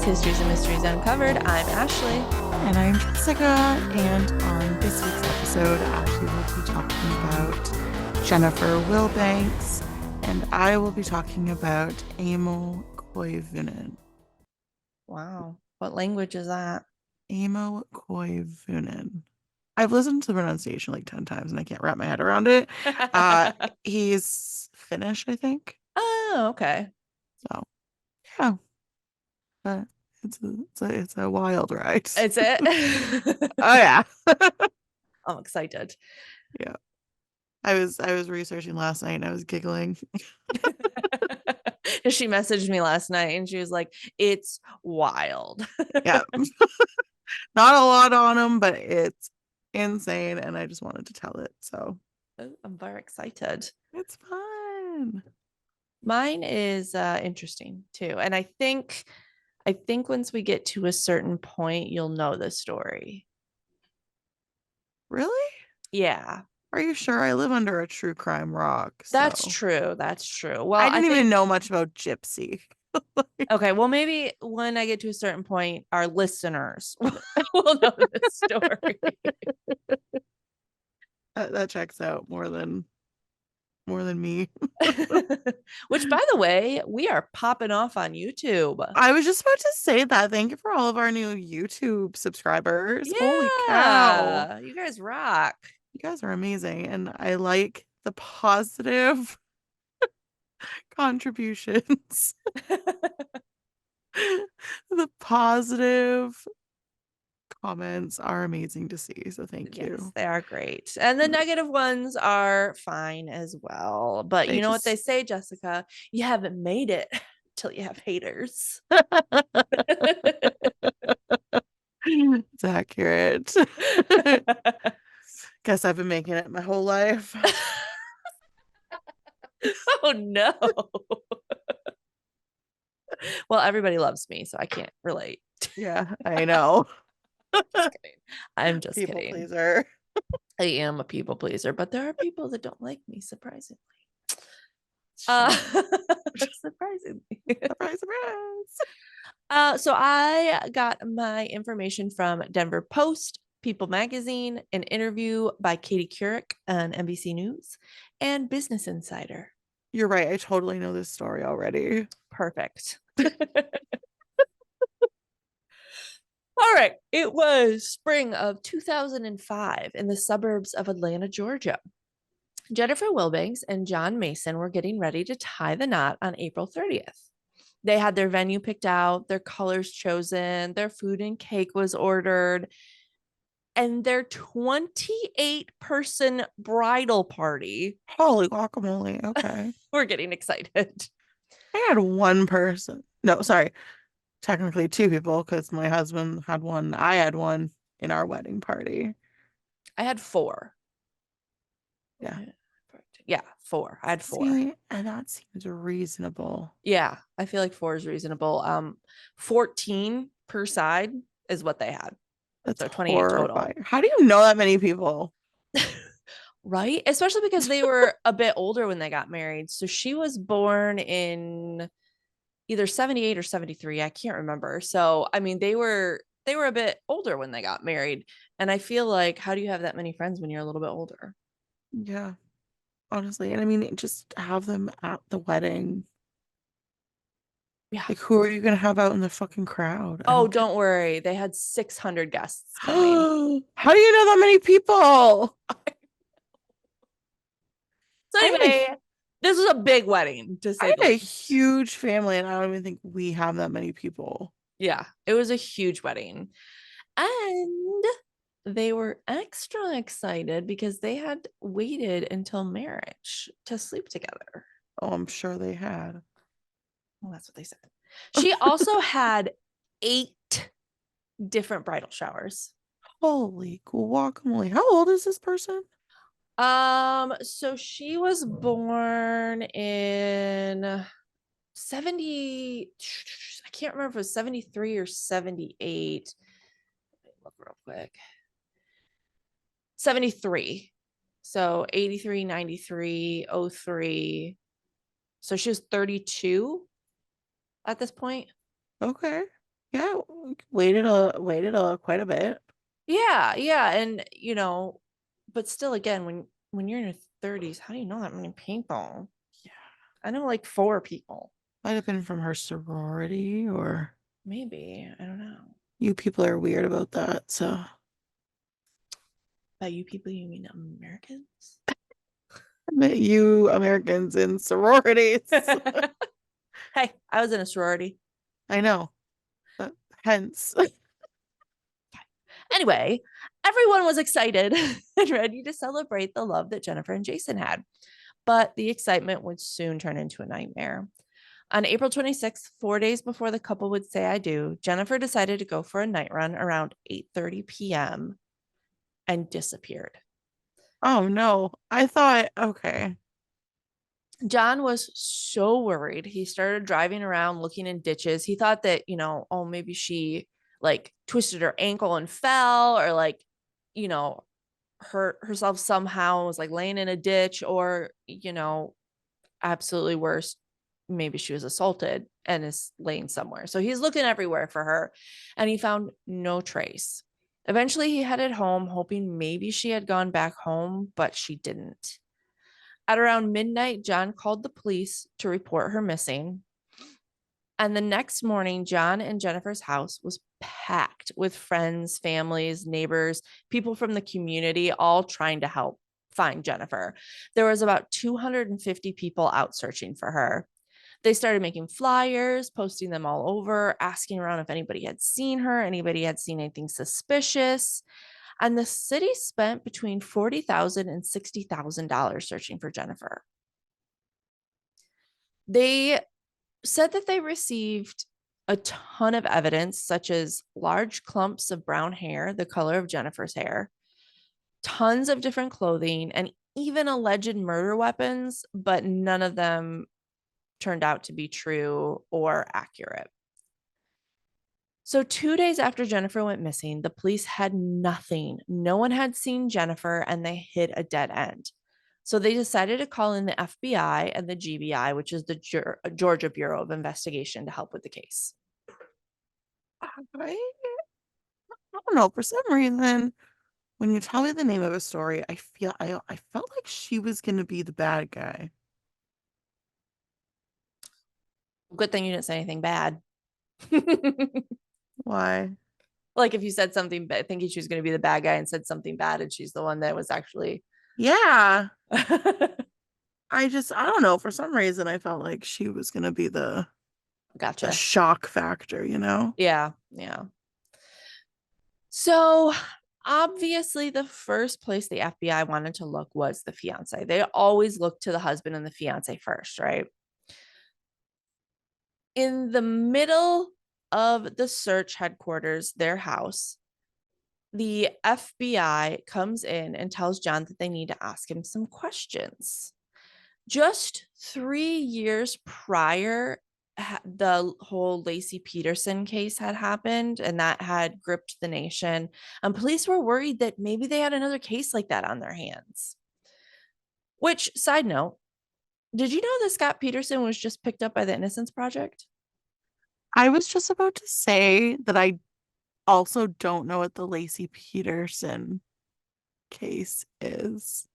Histories and Mysteries Uncovered. I'm Ashley. And I'm Jessica. And on this week's episode, Ashley will be talking about Jennifer Wilbanks, and I will be talking about Aimo Koivunen. Wow. What language is that? Aimo Koivunen. I've listened to the pronunciation like 10 times and I can't wrap my head around it. He's Finnish, I think. Oh, okay. So, yeah. But it's a wild ride. It's it. Oh yeah. I'm excited. Yeah. I was researching last night and I was giggling. She messaged me last night and she was like, it's wild. Yeah. Not a lot on him, but it's insane and I just wanted to tell it. So I'm very excited. it's fun. Mine is interesting too. And I think once we get to a certain point, you'll know the story. Really? Yeah. Are you sure? I live under a true crime rock. That's true. That's true. Well, I didn't even know much about Gypsy. Okay, well, maybe when I get to a certain point, our listeners will know the story. That checks out more than me. Which, by the way, we are popping off on YouTube. I was just about to say that. Thank you for all of our new YouTube subscribers. Yeah, Holy cow. you guys rock. You guys are amazing. And I like the positive contributions. The positive comments are amazing to see. So thank you. Yes, they are great. And the negative ones are fine as well. But you know what they say, Jessica? You haven't made it till you have haters. It's accurate. Guess I've been making it my whole life. Oh no. Well, everybody loves me, so I can't relate. Yeah, I know. I'm just people kidding. Pleaser. I am a people pleaser, but there are people that don't like me, surprisingly. Surprisingly. Surprise, surprise. So I got my information from Denver Post, People Magazine, an interview by Katie Couric on NBC News, and Business Insider. You're right. I totally know this story already. Perfect. All right. It was spring of 2005 in the suburbs of Atlanta, Georgia. Jennifer Wilbanks and John Mason were getting ready to tie the knot on April 30th. They had their venue picked out, their colors chosen, their food and cake was ordered, and their 28-person bridal party. Holy guacamole. Okay. We're getting excited. I had one person. No, sorry. Technically 2 people because my husband had one. I had one in our wedding party. I had 4. Yeah. Yeah, 4. I had 4. See, and that seems reasonable. Yeah, I feel like 4 is reasonable. 14 per side is what they had. That's so 28 total. How do you know that many people? Right? Especially because they were a bit older when they got married. So she was born in either 78 or 73. I can't remember. So, I mean, they were a bit older when they got married. And I feel like, how do you have that many friends when you're a little bit older? Yeah, honestly. And I mean, just have them at the wedding. Yeah. Like, who are you going to have out in the fucking crowd? Oh, don't worry. They had 600 guests coming. How do you know that many people? So anyway, this was a big wedding, to say. I had a huge family, and I don't even think we have that many people. Yeah, it was a huge wedding. And they were extra excited because they had waited until marriage to sleep together. Oh, I'm sure they had. Well, that's what they said. She also had 8 different bridal showers. Holy guacamole. How old is this person? So she was born in 70. I can't remember if it was 73 or 78. Let me look real quick. 73. So 83, 93, 03. So she was 32 at this point. Okay. Yeah, waited quite a bit. Yeah, yeah. And but still again, when you're in your 30s, how do you know that many people? Yeah. I know like four people. Might have been from her sorority, or Maybe. I don't know. you people are weird about that. So By you people, you mean Americans? I met you Americans in sororities. Hey, I was in a sorority. I know. But hence. Anyway, everyone was excited and ready to celebrate the love that Jennifer and Jason had. But the excitement would soon turn into a nightmare. On April 26th, 4 days before the couple would say I do, Jennifer decided to go for a night run around 8:30 p.m. and disappeared. Oh no. I thought, okay. John was so worried. He started driving around looking in ditches. He thought that, oh, maybe she like twisted her ankle and fell, or like, you know, hurt herself somehow, was like laying in a ditch, or, absolutely worse, maybe she was assaulted and is laying somewhere. So he's looking everywhere for her and he found no trace. Eventually, he headed home, hoping maybe she had gone back home, but she didn't. At around midnight, John called the police to report her missing. And the next morning, John and Jennifer's house was packed with friends, families, neighbors, people from the community, all trying to help find Jennifer. There was about 250 people out searching for her. They started making flyers, posting them all over, asking around if anybody had seen her, anybody had seen anything suspicious. And the city spent between $40,000 and $60,000 searching for Jennifer. They said that they received a ton of evidence, such as large clumps of brown hair, the color of Jennifer's hair, tons of different clothing, and even alleged murder weapons, but none of them turned out to be true or accurate. So, 2 days after Jennifer went missing, the police had nothing. No one had seen Jennifer, and they hit a dead end. So, they decided to call in the FBI and the GBI, which is the Georgia Bureau of Investigation, to help with the case. I don't know. For some reason, when you tell me the name of a story, I felt like she was gonna be the bad guy. Good thing you didn't say anything bad. Why? Like if you said something bad, thinking she was going to be the bad guy and said something bad, and she's the one that was actually. Yeah. I don't know. For some reason, I felt like she was gonna be the Gotcha. shock factor, you know? Yeah. Yeah. So obviously, the first place the FBI wanted to look was the fiance. They always look to the husband and the fiance first, right? In the middle of the search headquarters, their house, the FBI comes in and tells John that they need to ask him some questions. Just 3 years prior, the whole Lacey Peterson case had happened, and that had gripped the nation. And police were worried that maybe they had another case like that on their hands. Which, side note, did you know that Scott Peterson was just picked up by the Innocence Project? I was just about to say that I also don't know what the Lacey Peterson case is.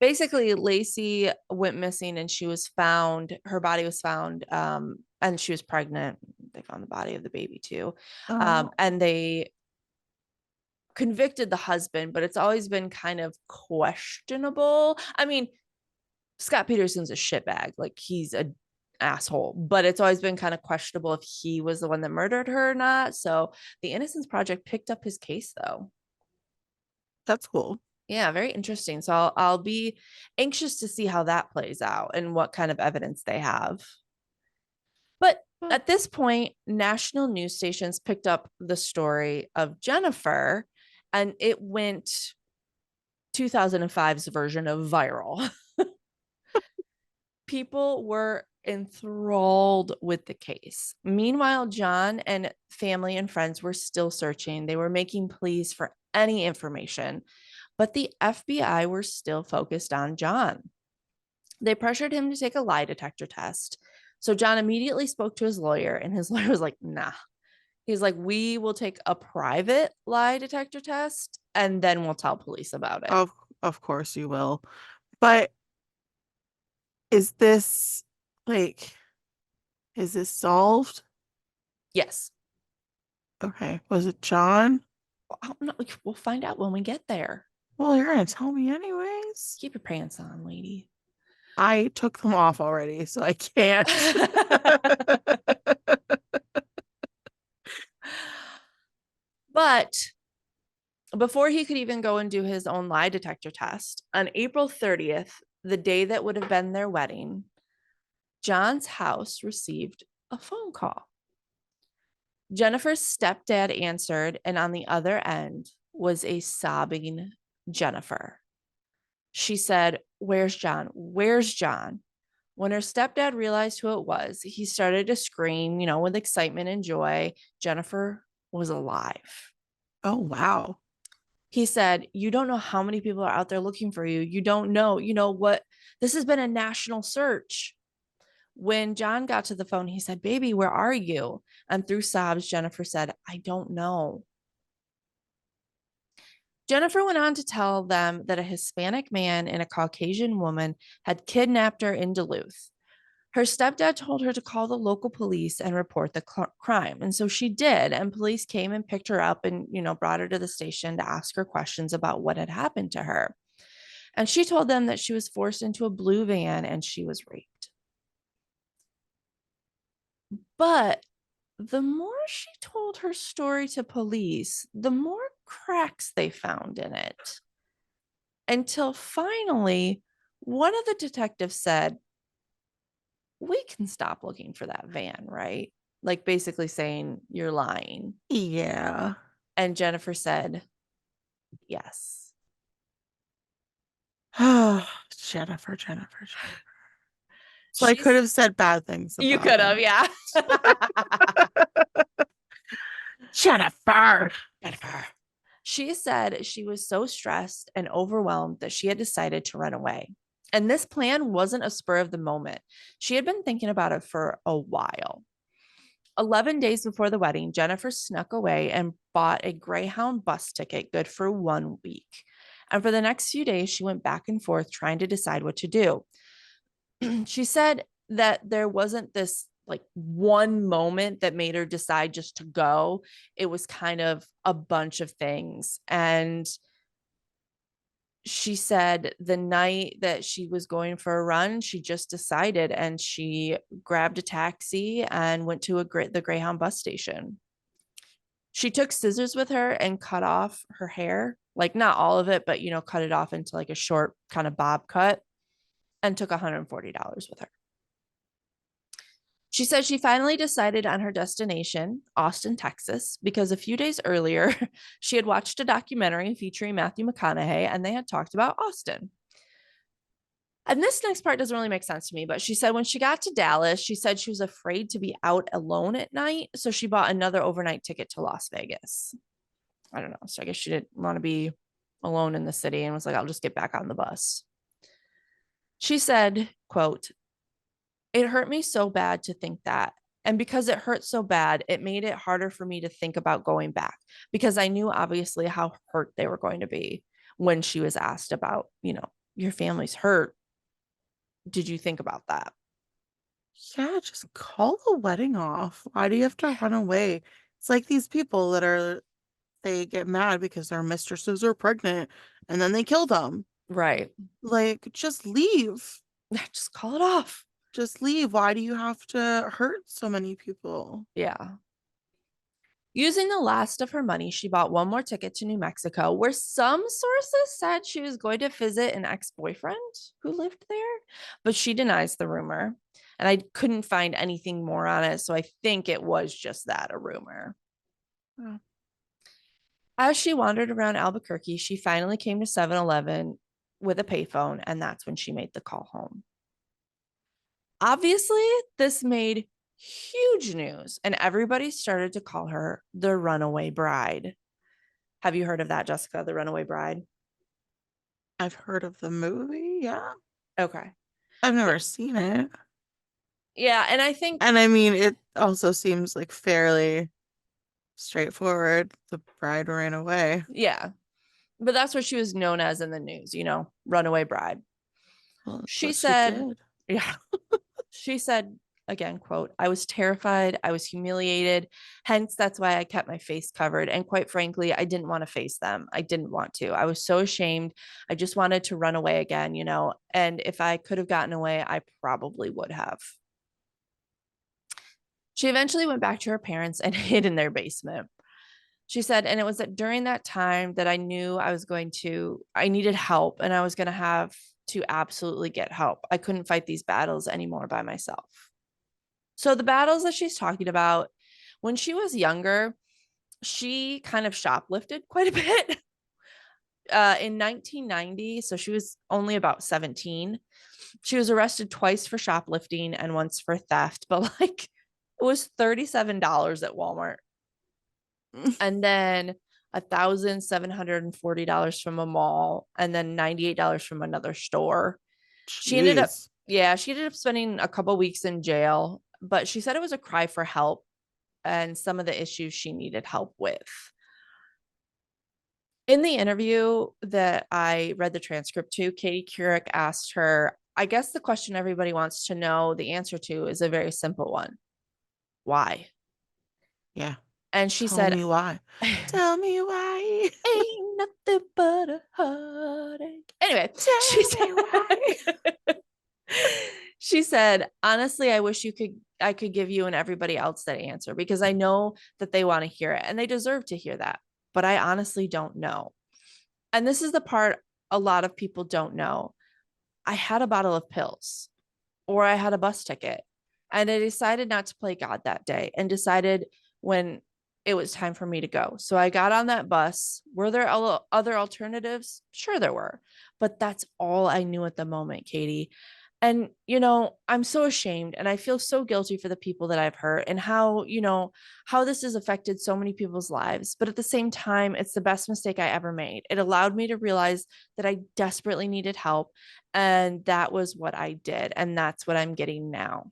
Basically, Lacey went missing and her body was found, and she was pregnant. They found the body of the baby too. Oh, And they convicted the husband, but it's always been kind of questionable. I mean, Scott Peterson's a shitbag. Like he's a asshole, but it's always been kind of questionable if he was the one that murdered her or not. So the Innocence Project picked up his case though. that's cool. Yeah, very interesting. So I'll be anxious to see how that plays out and what kind of evidence they have. But But at this point, national news stations picked up the story of Jennifer, and it went 2005's version of viral. People were enthralled with the case. Meanwhile, John and family and friends were still searching. They were making pleas for any information, but the FBI were still focused on John. They pressured him to take a lie detector test. So John immediately spoke to his lawyer, and his lawyer was like, nah. He's like, we will take a private lie detector test and then we'll tell police about it. Of of course you will. But is this like is this solved? Yes. Okay. Was it John? Well, no, we'll find out when we get there. Well, you're gonna tell me anyways. Keep your pants on, lady. I took them off already, so I can't. But before he could even go and do his own lie detector test, on April 30th, the day that would have been their wedding, John's house received a phone call. Jennifer's stepdad answered, and on the other end was a sobbing Jennifer. She said, "Where's John? Where's John?" When her stepdad realized who it was, he started to scream, with excitement and joy. Jennifer was alive. Oh, wow. He said, "You don't know how many people are out there looking for you. You don't know, what? This has been a national search." When John got to the phone, he said, "Baby, where are you?" And through sobs, Jennifer said, "I don't know." Jennifer went on to tell them that a Hispanic man and a Caucasian woman had kidnapped her in Duluth. Her stepdad told her to call the local police and report the crime. And so she did. And police came and picked her up and, brought her to the station to ask her questions about what had happened to her. And she told them that she was forced into a blue van and she was raped. But the more she told her story to police, the more cracks they found in it. Until finally, one of the detectives said, "We can stop looking for that van, right?" Like basically saying, "You're lying." Yeah. And Jennifer said, "Yes." Oh, Jennifer. So I could She's, have said bad things you about could have, her. yeah. Jennifer. She said she was so stressed and overwhelmed that she had decided to run away. And this plan wasn't a spur of the moment. She had been thinking about it for a while. 11 days before the wedding, Jennifer snuck away and bought a Greyhound bus ticket good for 1 week. And for the next few days, she went back and forth trying to decide what to do. She said that there wasn't this like one moment that made her decide just to go. It was kind of a bunch of things. And she said the night that she was going for a run, she just decided and she grabbed a taxi and went to the Greyhound bus station. She took scissors with her and cut off her hair, like not all of it, but cut it off into like a short kind of bob cut and took $140 with her. She said she finally decided on her destination, Austin, Texas, because a few days earlier, she had watched a documentary featuring Matthew McConaughey and they had talked about Austin. And this next part doesn't really make sense to me, but she said when she got to Dallas, she said she was afraid to be out alone at night. So she bought another overnight ticket to Las Vegas. I don't know. So I guess she didn't want to be alone in the city and was like, I'll just get back on the bus. She said, quote, "It hurt me so bad to think that. And because it hurt so bad, it made it harder for me to think about going back because I knew obviously how hurt they were going to be when she was asked about, your family's hurt. Did you think about that?" Yeah, just call the wedding off. Why do you have to run away? It's like these people they get mad because their mistresses are pregnant and then they kill them. Right. Like, just leave. Just call it off. Just leave. Why do you have to hurt so many people? Yeah. Using the last of her money, she bought one more ticket to New Mexico, where some sources said she was going to visit an ex boyfriend who lived there, but she denies the rumor. And I couldn't find anything more on it. So I think it was just that, a rumor. Oh. As she wandered around Albuquerque, she finally came to 7-Eleven with a payphone, and that's when she made the call home. Obviously, this made huge news, and everybody started to call her the Runaway Bride. Have you heard of that, Jessica, the Runaway Bride? I've heard of the movie, yeah. Okay. I've never seen it. Yeah, and I think, And I mean, it also seems like fairly straightforward. The bride ran away. yeah, but that's what she was known as in the news, Runaway Bride. Well, that's She what she said, did. yeah, she said, again, quote, I was terrified. I was humiliated. Hence, that's why I kept my face covered. And quite frankly, I didn't want to face them. I didn't want to. I was so ashamed. I just wanted to run away again, And if I could have gotten away, I probably would have. She eventually went back to her parents and hid in their basement. She said, and it was during that time that I knew I needed help and I was going to have to absolutely get help. I couldn't fight these battles anymore by myself. So, the battles that she's talking about, when she was younger, she kind of shoplifted quite a bit. In 1990, so she was only about 17. She was arrested twice for shoplifting and once for theft, but like it was $37 at Walmart. And then $1,740 from a mall, and then $98 from another store. She ended up, Jeez. yeah, she ended up spending a couple weeks in jail, but she said it was a cry for help and some of the issues she needed help with. In the interview that I read the transcript to, Katie Couric asked her, I guess the question everybody wants to know the answer to is a very simple one. Why? Yeah. And she Tell said, me why. Tell me why. ain't nothing but a heartache. Anyway, she Tell said, me why. she said, honestly, I could give you and everybody else that answer because I know that they want to hear it and they deserve to hear that. But I honestly don't know. And this is the part a lot of people don't know. I had a bottle of pills or I had a bus ticket and I decided not to play God that day and decided when it was time for me to go. So I got on that bus. Were there other alternatives? Sure, there were, but that's all I knew at the moment, Katie. And, I'm so ashamed and I feel so guilty for the people that I've hurt and how this has affected so many people's lives. But at the same time, it's the best mistake I ever made. It allowed me to realize that I desperately needed help. And that was what I did. And that's what I'm getting now.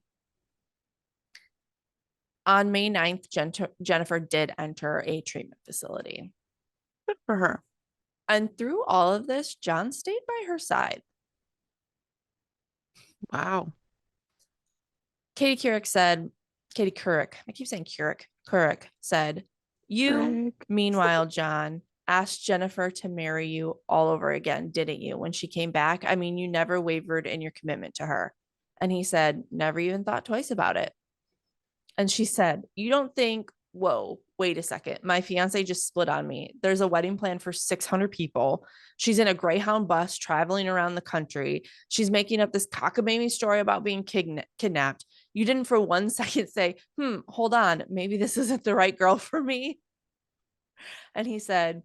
On May 9th, Jennifer did enter a treatment facility. Good for her. And through all of this, John stayed by her side. Wow. Katie Couric, I keep saying Couric said, you, Frick. meanwhile, John, asked Jennifer to marry you all over again, didn't you? When she came back, I mean, you never wavered in your commitment to her. And he said, never even thought twice about it. And she said, you don't think, whoa, wait a second. My fiance just split on me. There's a wedding plan for 600 people. She's in a Greyhound bus traveling around the country. She's making up this cockamamie story about being kidnapped. You didn't for one second say, hold on, maybe this isn't the right girl for me. And he said,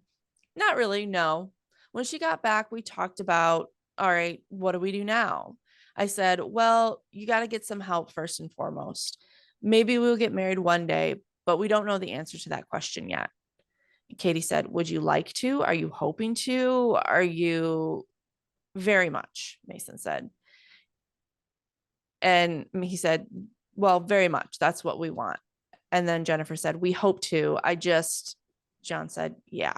not really, no. When she got back, we talked about, all right, what do we do now? I said, well, you got to get some help first and foremost. Maybe we'll get married one day, but we don't know the answer to that question yet. Katie said, would you like to? Are you hoping to? Are you very much? Mason said. And he said, well, very much. That's what we want. And then Jennifer said, we hope to. John said, yeah.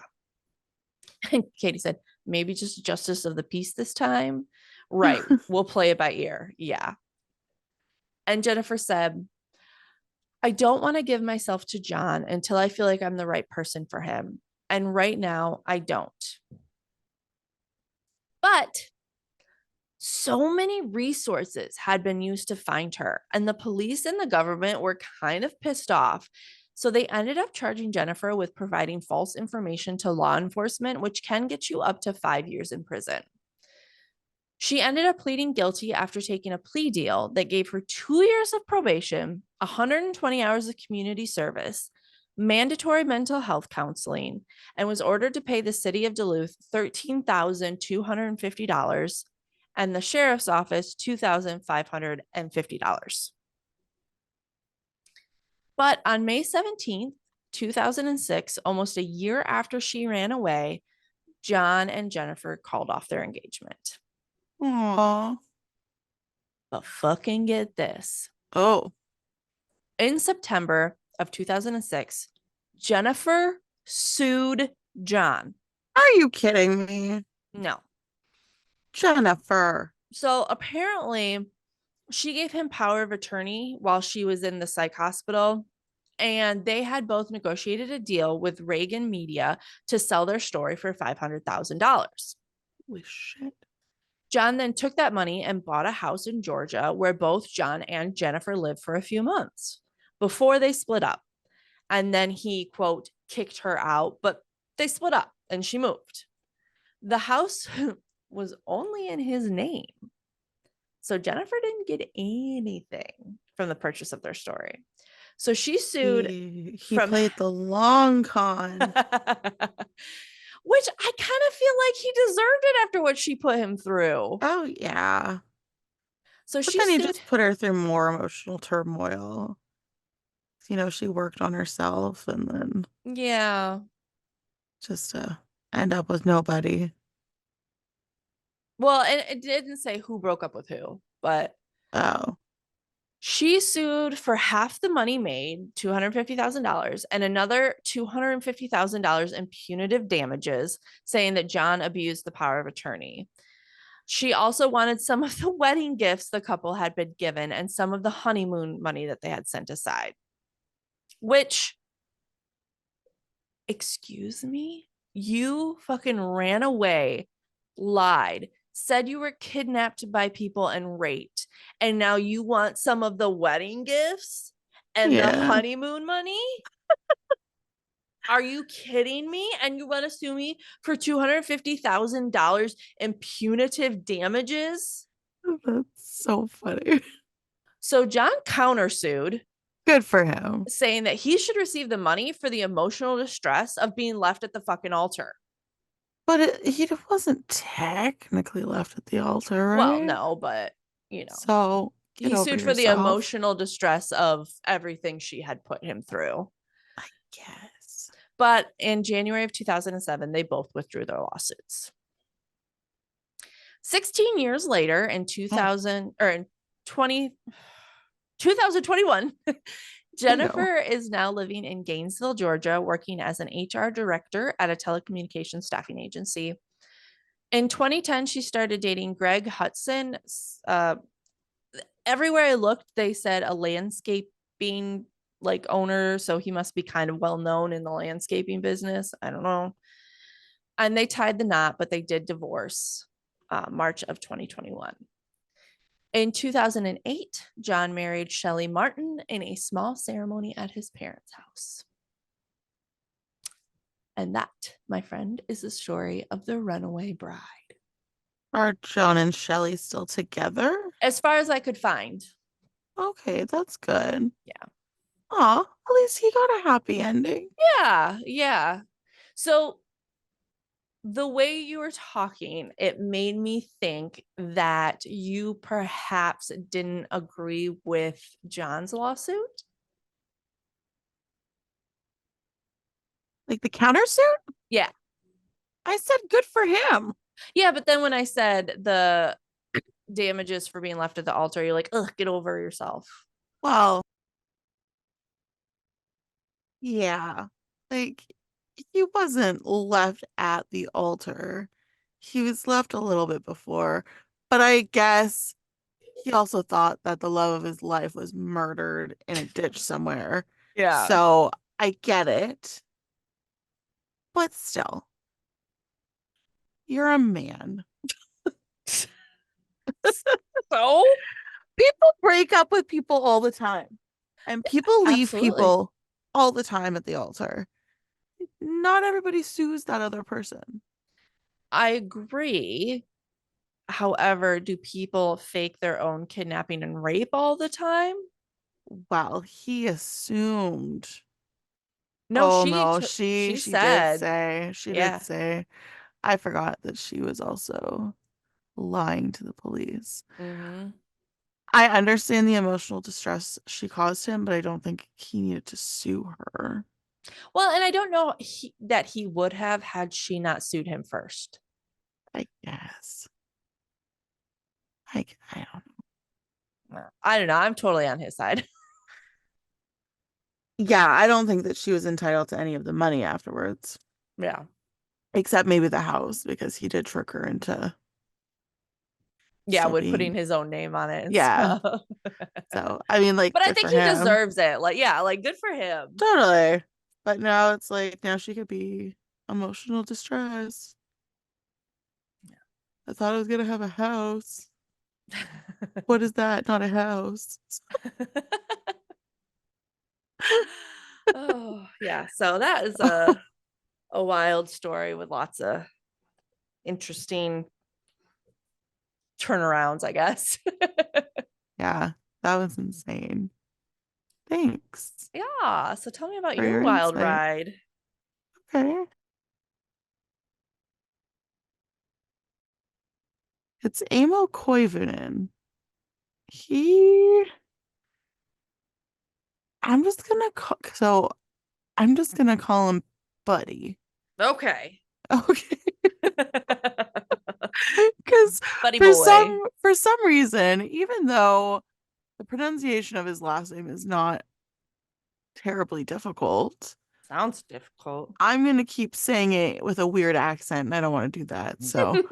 And Katie said, maybe just justice of the peace this time. Right. We'll play it by ear. Yeah. And Jennifer said, I don't want to give myself to John until I feel like I'm the right person for him. And right now, I don't. But so many resources had been used to find her, and the police and the government were kind of pissed off. So they ended up charging Jennifer with providing false information to law enforcement, which can get you up to 5 years in prison. She ended up pleading guilty after taking a plea deal that gave her 2 years of probation, 120 hours of community service, mandatory mental health counseling, and was ordered to pay the city of Duluth $13,250 and the sheriff's office $2,550. But on May 17th, 2006, almost a year after she ran away, John and Jennifer called off their engagement. Aw. But fucking get this. Oh, In September of 2006, Jennifer sued John. are you kidding me? No. Jennifer. So apparently, she gave him power of attorney while she was in the psych hospital. And they had both negotiated a deal with Reagan Media to sell their story for $500,000. Holy shit. John then took that money and bought a house in Georgia where both John and Jennifer lived for a few months before they split up. And then he, quote, kicked her out, but they split up and she moved. The house was only in his name. So Jennifer didn't get anything from the purchase of their story. So she sued He from played the long con. which I kind of feel like he deserved it after what she put him through. Oh, yeah. So But she then he sued. just put her through more emotional turmoil. You know, she worked on herself and then Yeah. just to end up with nobody. Well, and it didn't say who broke up with who, but Oh, she sued for half the money made, $250,000, and another $250,000 in punitive damages, saying that John abused the power of attorney. She also wanted some of the wedding gifts the couple had been given and some of the honeymoon money that they had sent aside, which, excuse me, you fucking ran away, lied, said you were kidnapped by people and raped, and now you want some of the wedding gifts and the yeah. honeymoon money? Are you kidding me? And you want to sue me for $250,000 in punitive damages? That's so funny. So John countersued, Good for him. saying that he should receive the money for the emotional distress of being left at the fucking altar. But he wasn't technically left at the altar, Well, right? no, but So get he over sued for the yourself, emotional distress of everything she had put him through. I guess. But in January of 2007, they both withdrew their lawsuits. 16 years later, in 2000 or in 2021, Ew. Jennifer is now living in Gainesville, Georgia, working as an HR director at a telecommunications staffing agency. In 2010, she started dating Greg Hudson. Everywhere I looked, they said a landscaping owner, so he must be kind of well known in the landscaping business. I don't know. And they tied the knot, but they did divorce March of 2021. In 2008, John married Shelley Martin in a small ceremony at his parents' house. And that, my friend, is the story of the Runaway Bride. Are John and Shelley still together? As far as I could find. Okay, that's good. Yeah. Aw, at least he got a happy ending. Yeah. Yeah. So the way you were talking, it made me think that you perhaps didn't agree with John's lawsuit. Like the countersuit? Yeah. I said good for him. Yeah. But then when I said the damages for being left at the altar, you're like, ugh, get over yourself. Well, yeah. Like he wasn't left at the altar. He was left a little bit before. But I guess he also thought that the love of his life was murdered in a ditch somewhere. Yeah. So I get it. But still, you're a man. So People break up with people all the time, and people leave absolutely. people all the time at the altar. Not everybody sues that other person. I agree. However, do people fake their own kidnapping and rape all the time? Well, he assumed. No, Oh she no, she she did said, say. She did yeah. say. I forgot that she was also lying to the police. Mm-hmm. I understand the emotional distress she caused him, but I don't think he needed to sue her. Well, and I don't know that he would have had she not sued him first. I guess. I don't know. I don't know. I'm totally on his side. Yeah, I don't think that she was entitled to any of the money afterwards, Yeah. except maybe the house because he did trick her into Yeah, still with putting being. his own name on it and Yeah. stuff. So, I mean, like, But I good think for he him. deserves it. Like, yeah, like good for him. Totally. But now it's like, now she could be emotional distress. I thought I was gonna have a house. What is that? Not a house. Oh, yeah. So that is a wild story with lots of interesting turnarounds, I guess. Yeah, that was insane. Thanks Yeah. So tell me about for your your wild insight. ride. Okay. It's Aimo Koivunen. He, I'm just gonna call him Buddy. Okay. Okay. Because Buddy boy. for some reason, even though the pronunciation of his last name is not terribly difficult, Sounds difficult. I'm gonna keep saying it with a weird accent, and I don't want to do that. So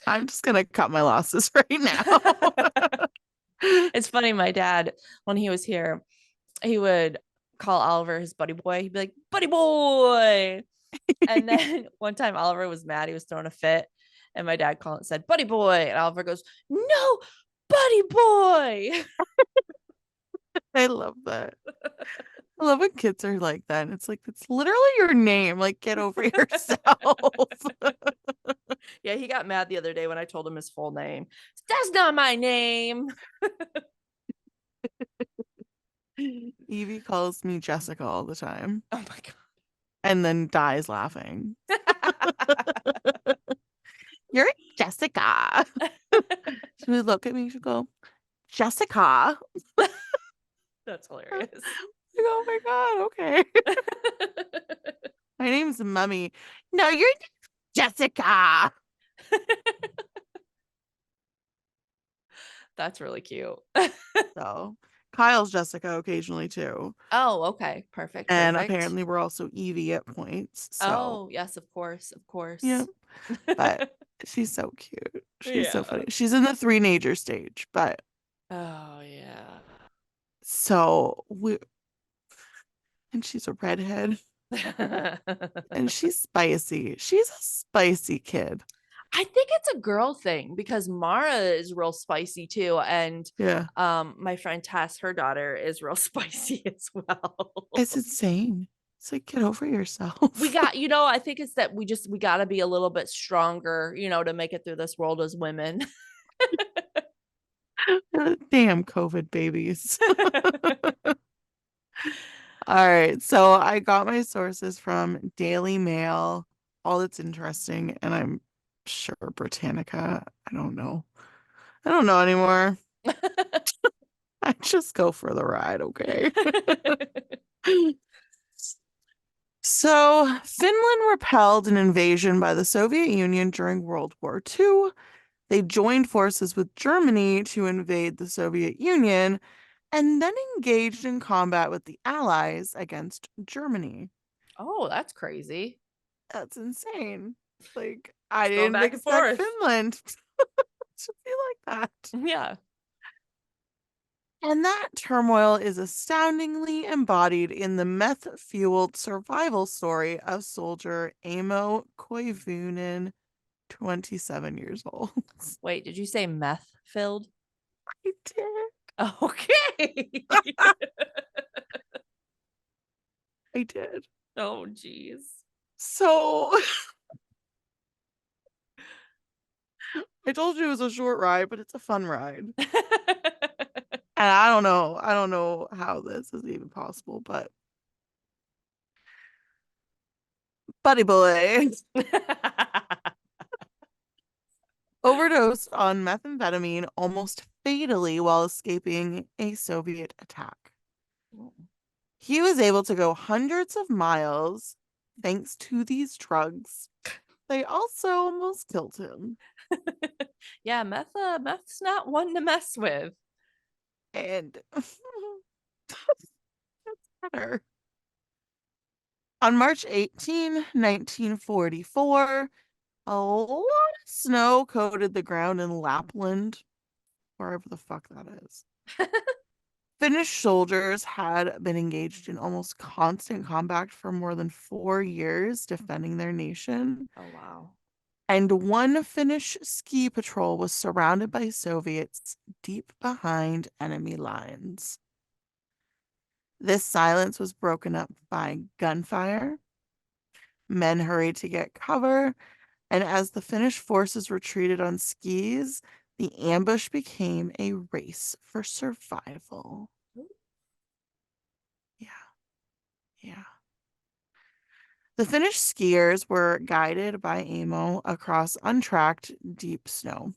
I'm just gonna cut my losses right now. It's funny, my dad, when he was here, he would call Oliver his buddy boy. He'd be like, buddy boy. And then one time Oliver was mad, he was throwing a fit, and my dad called and said, buddy boy. And Oliver goes, no, buddy boy. I love that. I love when kids are like that. And it's like, it's literally your name. Like, get over yourself. Yeah, he got mad the other day when I told him his full name. That's not my name. Evie calls me Jessica all the time Oh my and then dies laughing. You're Jessica. She would look at me, she'd go, Jessica. That's hilarious. Like, oh my God, okay. My name's Mummy. No, you're Jessica. That's really cute. So Kyle's Jessica occasionally too. Oh, okay. Perfect. And Perfect. apparently we're also Evie at points. So Oh, yes, of course. Of yeah. course. But she's so cute. She's so Yeah. funny. She's in the three-nager stage, but Oh, yeah. so we and she's a redhead and she's spicy. She's a spicy kid. I think it's a girl thing because Mara is real spicy too. And Yeah. my friend Tess, her daughter, is real spicy as well. It's insane. It's like, get over yourself. We got, I think it's that we gotta be a little bit stronger, to make it through this world as women. Damn COVID babies. All right. So I got my sources from Daily Mail, all that's interesting, and I'm sure Britannica. I don't know. I don't know anymore. I just go for the ride, okay? So, Finland repelled an invasion by the Soviet Union during World War II. They joined forces with Germany to invade the Soviet Union and then engaged in combat with the Allies against Germany. Oh, that's crazy. That's insane. Like, I Just going didn't back and expect forth. Finland to be like that. Yeah. And that turmoil is astoundingly embodied in the meth-fueled survival story of soldier Aimo Koivunen, 27 years old. Wait, did you say meth filled? I did. Okay. I did. Oh, geez. So I told you it was a short ride, but it's a fun ride. And I don't know how this is even possible, but buddy boy overdosed on methamphetamine almost fatally while escaping a Soviet attack. He was able to go hundreds of miles thanks to these drugs. They also almost killed him. Yeah, meth's not one to mess with. And that's better. On March 18, 1944, a lot of snow coated the ground in Lapland, wherever the fuck that is. Finnish soldiers had been engaged in almost constant combat for more than 4 years, defending their nation. Oh wow. And one Finnish ski patrol was surrounded by Soviets deep behind enemy lines. This silence was broken up by gunfire. Men hurried to get cover, and as the Finnish forces retreated on skis, the ambush became a race for survival. Yeah, yeah. The Finnish skiers were guided by Aimo across untracked, deep snow.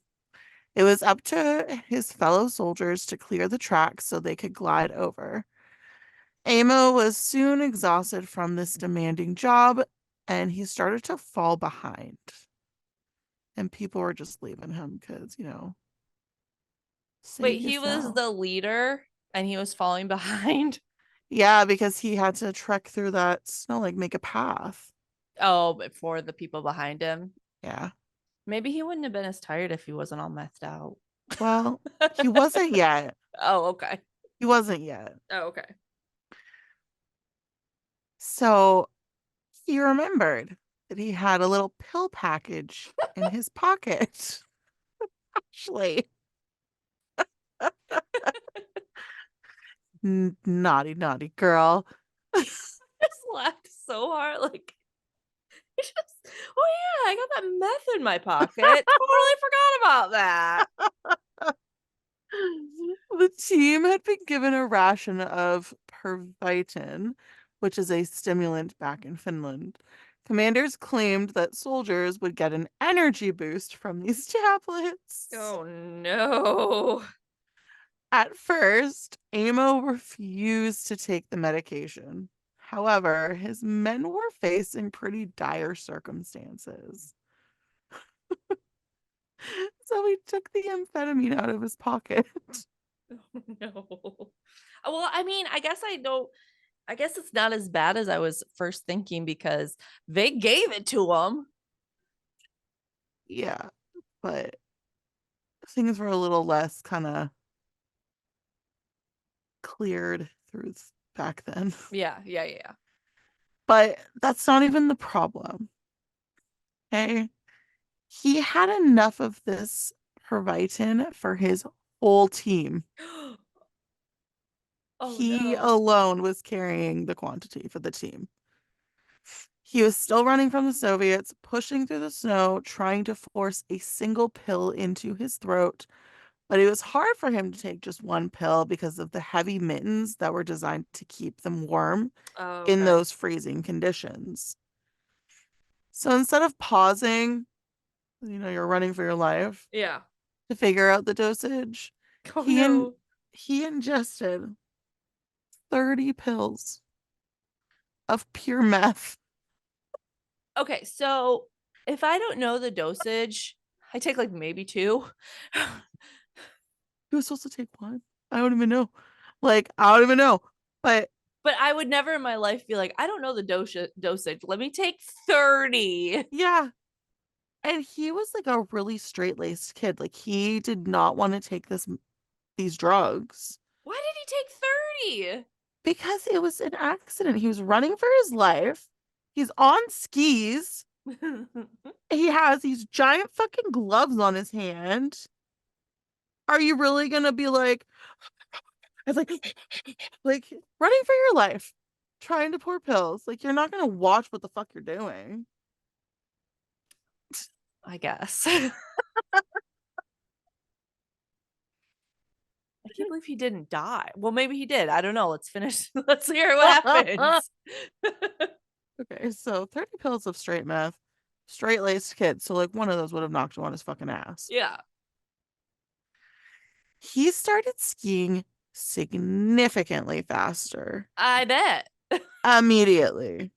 It was up to his fellow soldiers to clear the tracks so they could glide over. Aimo was soon exhausted from this demanding job, and he started to fall behind. And people were just leaving him because, Wait, save he was yourself. the leader and he was falling behind. Yeah, because he had to trek through that snow, like make a path. Oh, but for the people behind him. Yeah. Maybe he wouldn't have been as tired if he wasn't all methed out. Well, he wasn't yet. Oh, okay. He wasn't yet. Oh, okay. So he remembered that he had a little pill package in his pocket. Actually, naughty, naughty girl. Just laughed so hard. Like, just, oh yeah, I got that meth in my pocket. Totally forgot about that. The team had been given a ration of pervitin, which is a stimulant back in Finland. Commanders claimed that soldiers would get an energy boost from these tablets. Oh no. At first, Amo refused to take the medication. However, his men were facing pretty dire circumstances. So he took the amphetamine out of his pocket. Oh, no. Well, I mean, I guess it's not as bad as I was first thinking because they gave it to him. Yeah, but things were a little less kind of cleared through back then. Yeah, yeah, yeah. But that's not even the problem. Okay. He had enough of this Pervitin for his whole team. Oh He no. alone was carrying the quantity for the team. He was still running from the Soviets, pushing through the snow, trying to force a single pill into his throat. But it was hard for him to take just one pill because of the heavy mittens that were designed to keep them warm Oh, in okay. those freezing conditions. So instead of pausing, you're running for your life Yeah. to figure out the dosage, Oh he in, no. he ingested 30 pills of pure meth. Okay, so if I don't know the dosage, I take like maybe two. He was supposed to take one. I don't even know. Like, I don't even know. But But I would never in my life be like, I don't know the dosage. Let me take 30. yeah. And he was like a really straight-laced kid. Like he did not want to take these drugs Why did he take 30? because it was an accident. He was running for his life. He's on skis. He has these giant fucking gloves on his hand. Are you really gonna be like, it's like running for your life, trying to pour pills? Like you're not gonna watch what the fuck you're doing. I guess. I can't believe he didn't die. Well, maybe he did. I don't know. Let's finish. Let's hear what happens. Okay, so 30 pills of straight meth, straight laced kid. So like one of those would have knocked him on his fucking ass. Yeah, He started skiing significantly faster I bet. immediately.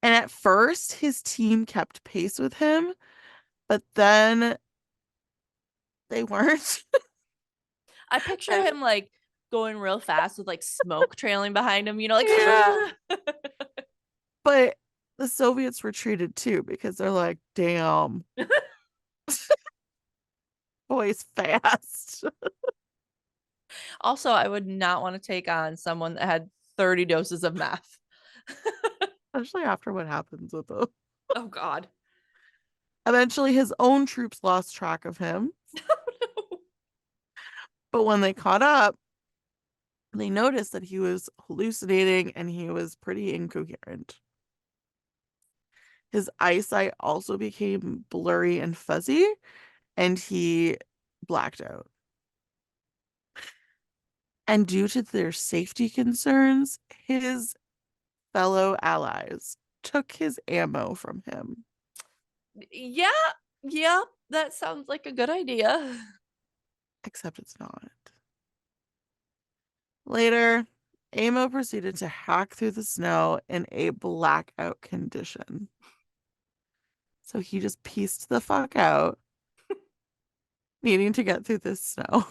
And at first, his team kept pace with him, but then They weren't. I picture him like going real fast with like smoke trailing behind him, like Yeah. But the Soviets retreated too because they're like, damn, boy's fast. Also, I would not want to take on someone that had 30 doses of meth. Especially after what happens with him. Oh God. Eventually, his own troops lost track of him. But when they caught up, they noticed that he was hallucinating and he was pretty incoherent. His eyesight also became blurry and fuzzy, and he blacked out. And due to their safety concerns, his fellow allies took his ammo from him. Yeah, yeah, that sounds like a good idea. Except it's not. Later, Amo proceeded to hack through the snow in a blackout condition. So he just pieced the fuck out, needing to get through this snow.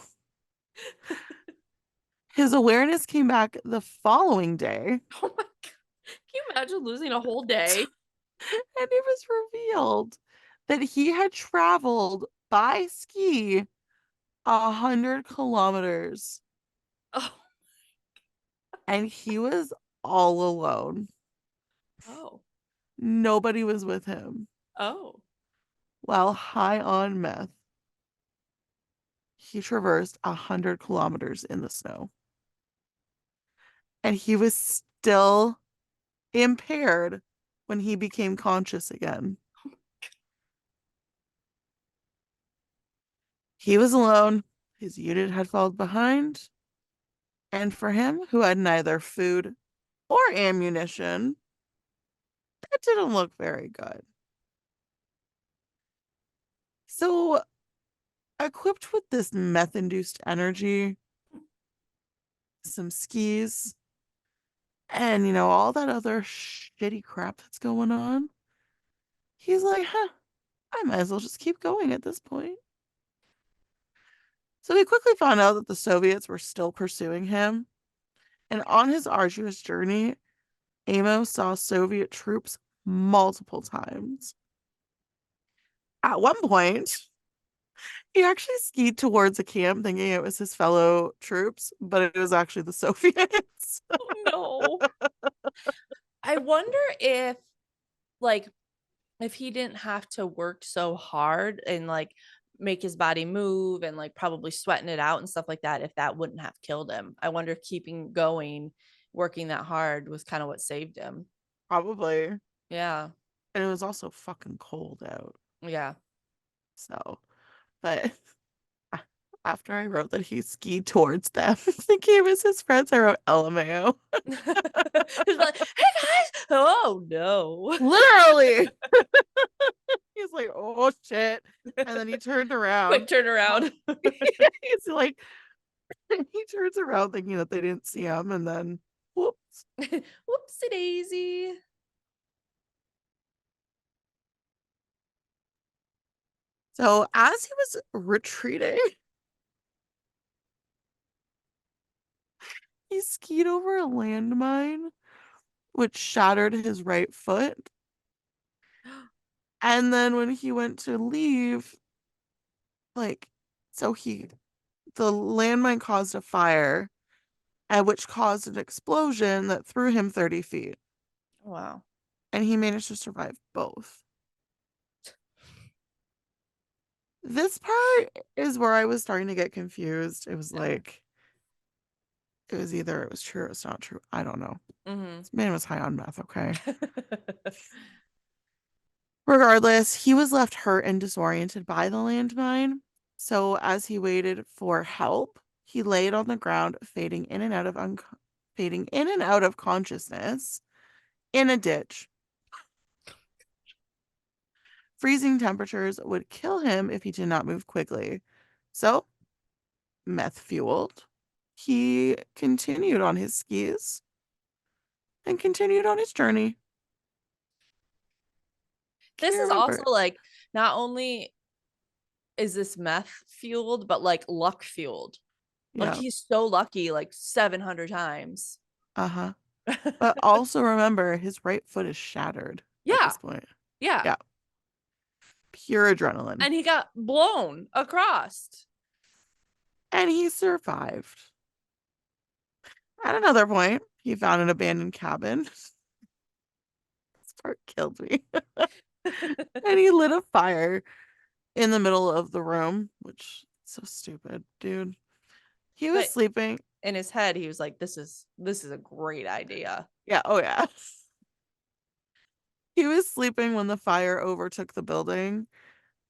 His awareness came back the following day. Oh my God. Can you imagine losing a whole day? And it was revealed that he had traveled by ski 100 kilometers Oh, and he was all alone. oh, Nobody was with him. oh. While high on meth, he traversed 100 kilometers in the snow. And he was still impaired when he became conscious again. He was alone. His unit had fallen behind. And for him, who had neither food or ammunition, that didn't look very good. So, equipped with this meth induced energy, some skis, and all that other shitty crap that's going on, he's like, huh, I might as well just keep going at this point. So, he quickly found out that the Soviets were still pursuing him. And on his arduous journey, Amo saw Soviet troops multiple times. At one point, he actually skied towards a camp thinking it was his fellow troops, but it was actually the Soviets. Oh no. I wonder like, if he didn't have to work so hard and like make his body move and like probably sweating it out and stuff like that, if that wouldn't have killed him. I wonder if keeping going, working that hard was kind of what saved him. Probably. Yeah. And it was also fucking cold out. Yeah. So, but after I wrote that he skied towards them, thinking it was his friends, I wrote LMAO. He's like, hey guys. Oh no. Literally. He's like, oh shit. And then he turned around. Quick turn around. He's like, he turns around thinking that they didn't see him, and then whoops. Whoopsie daisy. So as he was retreating, he skied over a landmine, which shattered his right foot. And then when he went to leave, like, so the landmine caused a fire, and which caused an explosion that threw him 30 feet. Wow. And he managed to survive both. This part is where I was starting to get confused. It was like, it was either it was true or it's not true. I don't know. Mm-hmm. This man was high on meth, okay? Regardless, he was left hurt and disoriented by the landmine. So as he waited for help, he laid on the ground, fading in and out of consciousness in a ditch. Freezing temperatures would kill him if he did not move quickly. So, meth fueled, he continued on his skis and continued on his journey. This Can't is also remember. like not only is this meth fueled, but like luck fueled. Like Yeah. he's so lucky like 700 times. Uh-huh. But also remember, his right foot is shattered at Yeah. this point. Yeah. Yeah. Pure adrenaline. And he got blown across. And he survived. At another point, he found an abandoned cabin. This part killed me. And he lit a fire in the middle of the room, which is so stupid, dude. He was But sleeping. in his head, he was like, this is a great idea. Yeah, oh yeah. He was sleeping when the fire overtook the building,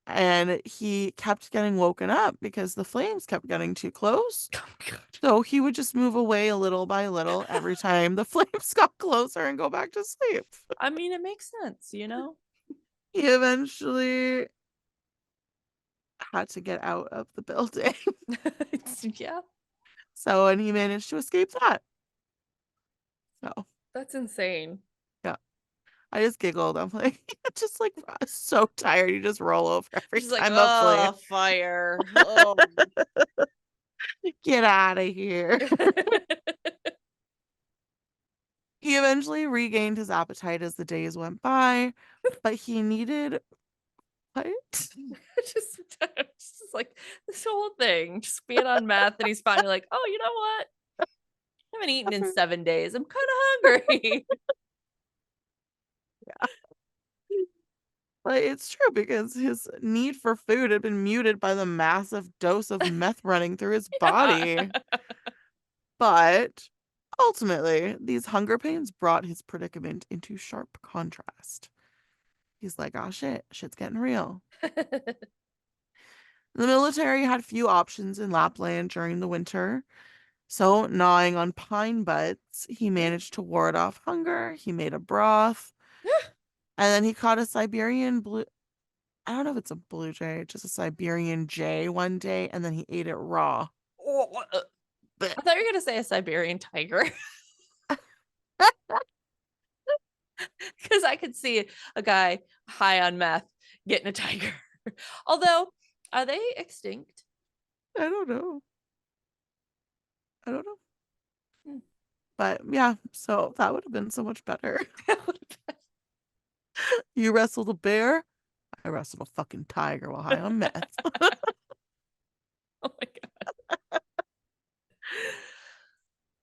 and he kept getting woken up because the flames kept getting too close. Oh my God. So he would just move away a little by little every time the flames got closer and go back to sleep. I mean, it makes sense, you know? He eventually had to get out of the building. Yeah, So, and he managed to escape that. So, that's insane. yeah, I just giggled. I'm like, just like so tired. You just roll over every She's like, time a flame. oh, fire. Oh. Get out of here. He eventually regained his appetite as the days went by, but he needed what? Just like this whole thing, just being on meth, and he's finally like, oh, you know what? I haven't eaten in 7 days. I'm kind of hungry. Yeah. But it's true because his need for food had been muted by the massive dose of meth running through his body. But ultimately, these hunger pains brought his predicament into sharp contrast. He's like, oh shit's getting real. The military had few options in Lapland during the winter. So, gnawing on pine buds, he managed to ward off hunger. He made a broth. And then he caught a Siberian blue. I don't know if it's a blue jay, just a Siberian jay one day, and then he ate it raw. I thought you were gonna say a Siberian tiger. Because I could see a guy high on meth getting a tiger. Although, are they extinct? I don't know. I don't know. Hmm. But yeah, so that would have been so much better. You wrestled a bear. I wrestled a fucking tiger while high on meth. Oh my God.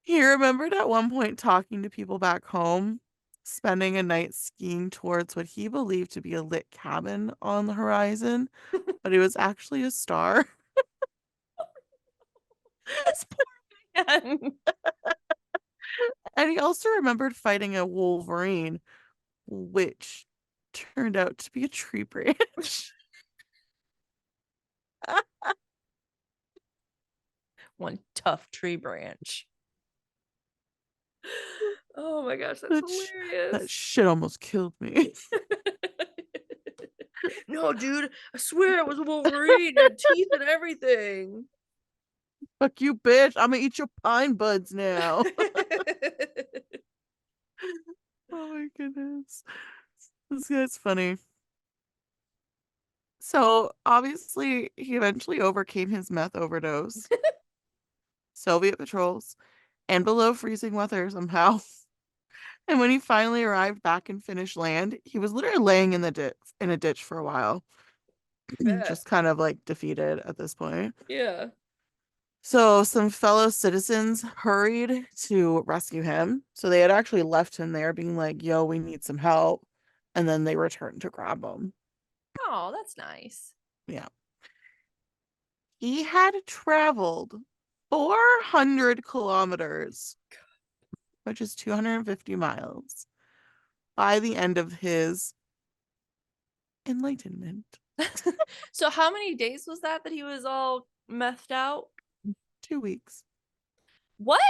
He remembered at one point talking to people back home, spending a night skiing towards what he believed to be a lit cabin on the horizon, but it was actually a star. This poor man. And he also remembered fighting a wolverine, which turned out to be a tree branch. One tough tree branch. Oh my gosh, that's That hilarious. shit almost killed me. No, dude, I swear it was a Wolverine. It had teeth and everything. Fuck you, bitch. I'm gonna eat your pine buds now. Oh my goodness. This guy's funny. So obviously he eventually overcame his meth overdose, Soviet patrols, and below freezing weather somehow. And when he finally arrived back in Finnish land, he was literally laying in a ditch for a while. Just kind of like defeated at this point. Yeah. So some fellow citizens hurried to rescue him. So they had actually left him there being like, yo, we need some help. And then they returned to grab him. Oh, that's nice. Yeah. He had traveled 400 kilometers, which is 250 miles, by the end of his enlightenment. So how many days was that he was all methed out? 2 weeks. What?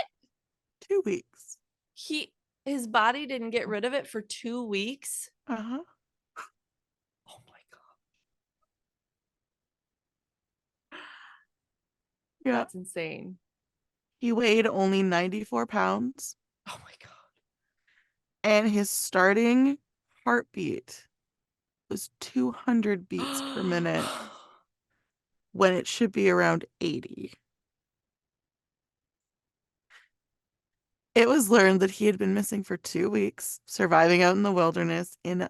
2 weeks. His body didn't get rid of it for 2 weeks? Uh-huh. Oh my God. Yeah. That's insane. He weighed only 94 pounds. Oh my God. And his starting heartbeat was 200 beats per minute. when it should be around 80. It was learned that he had been missing for 2 weeks, surviving out in the wilderness in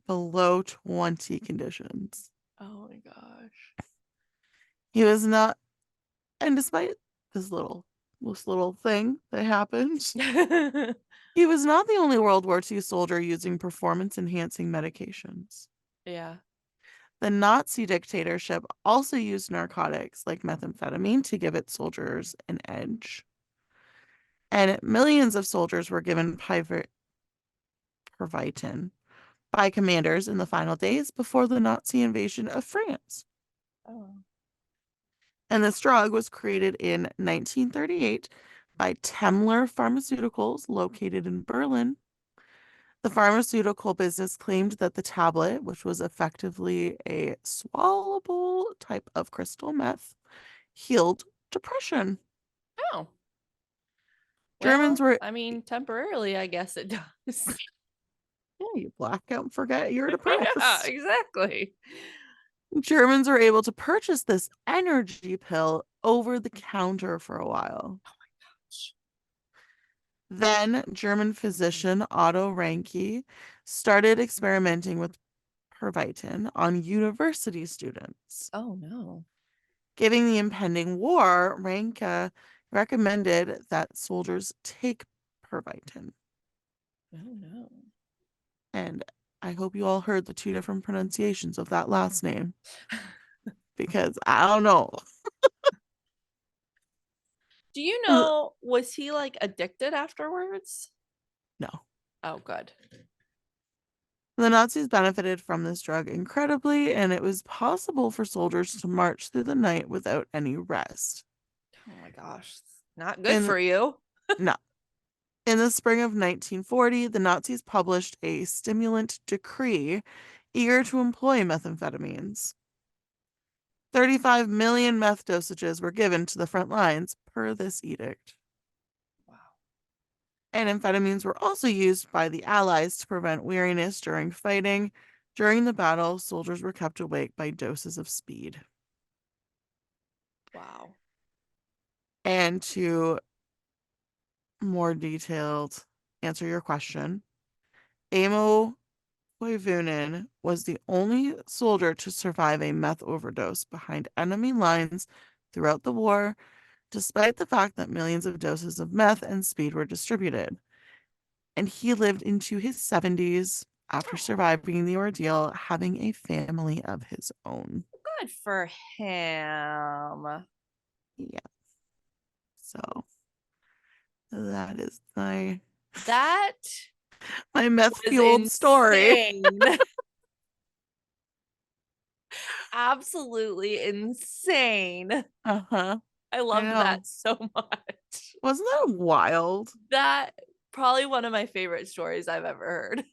below 20 conditions. Oh my gosh. He was not, and despite this little thing that happened, he was not the only World War II soldier using performance-enhancing medications. Yeah. The Nazi dictatorship also used narcotics like methamphetamine to give its soldiers an edge. And millions of soldiers were given Pervitin by commanders in the final days before the Nazi invasion of France. Oh. And this drug was created in 1938 by Temmler Pharmaceuticals, located in Berlin. The pharmaceutical business claimed that the tablet, which was effectively a swallowable type of crystal meth, healed depression. Oh. Germans Well, were, I mean, temporarily, I guess it does. yeah, you black out and forget you're Yeah, depressed. exactly. Germans were able to purchase this energy pill over the counter for a while. Then German physician Otto Ranke started experimenting with Pervitin on university students. Oh no. Given the impending war, Ranke recommended that soldiers take Pervitin. Oh no. And I hope you all heard the two different pronunciations of that last name because I don't know. Do you know, was he like addicted afterwards? No. Oh, good. The Nazis benefited from this drug incredibly, and it was possible for soldiers to march through the night without any rest. Oh my gosh. Not good In for you. no, in the spring of 1940, the Nazis published a stimulant decree eager to employ methamphetamines. 35 million meth dosages were given to the front lines per this edict. Wow. And amphetamines were also used by the Allies to prevent weariness during fighting. During the battle, soldiers were kept awake by doses of speed. Wow. And to more detailed answer your question, Aimo Koivunen was the only soldier to survive a meth overdose behind enemy lines throughout the war, despite the fact that millions of doses of meth and speed were distributed. And he lived into his 70s after surviving the ordeal, having a family of his own. Good for him. Yeah. So that is my That meth was fueled story. insane. Absolutely insane. Uh-huh. I I loved know. that so much. Wasn't that wild? That probably one of my favorite stories I've ever heard.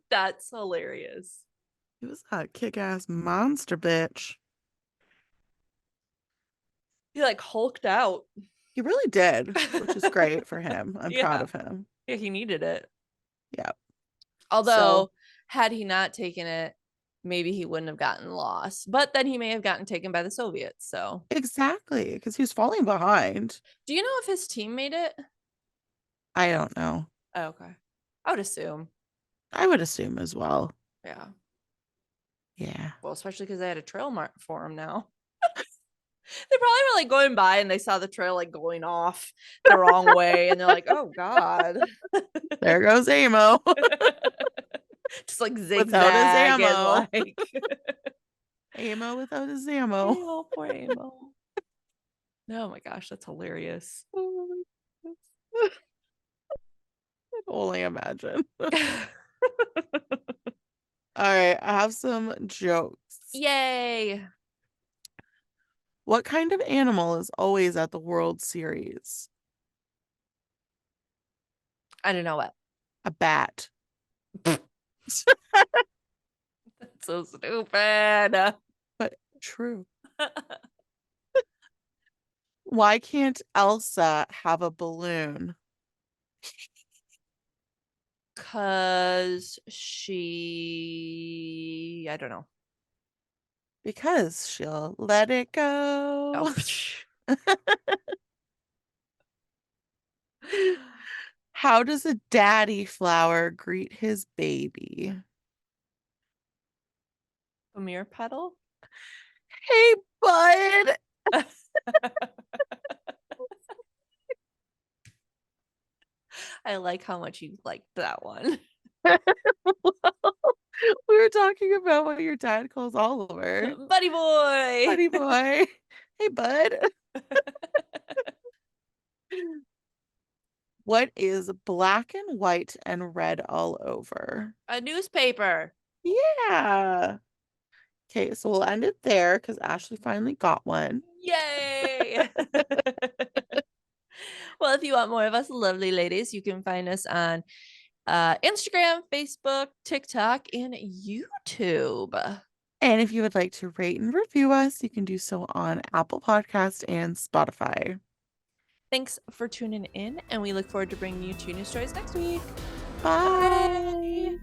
That's hilarious. He was a kick-ass monster bitch. He like hulked out. He really did, which is great for him. I'm proud Yeah. of him. Yeah, he needed it. Yeah. So Although, had he not taken it, maybe he wouldn't have gotten lost. But then he may have gotten taken by the Soviets. So, exactly, because he was falling behind. do you know if his team made it? I don't know. Oh, okay. I would assume. I would assume as well. Yeah. Yeah. Well, especially because they had a trail mark for him now. They probably were like going by and they saw the trail like going off the wrong way. And they're like, oh, God. There goes Amo Just like without his zigzag and ammo. like, Amo without his ammo. oh, poor Amo. Oh my gosh, that's hilarious. I can only imagine. All right, I have some jokes. Yay. What kind of animal is always at the World Series? I don't know what. A bat. That's so stupid. But true. Why can't Elsa have a balloon? Because she, I don't know. Because she'll let it go. Oh, How does a daddy flower greet his baby? Premier pedal. Hey, bud. I like how much you liked that one. We were talking about what your dad calls Oliver. Buddy boy. Buddy boy. Hey, bud. What is black and white and red all over? A newspaper. Yeah. Okay, so we'll end it there because Ashley finally got one. Yay. Well, if you want more of us lovely ladies, you can find us on Instagram, Facebook, TikTok, and YouTube. And if you would like to rate and review us, you can do so on Apple Podcast and Spotify. Thanks for tuning in, and we look forward to bringing you 2 new stories next week. Bye. Bye.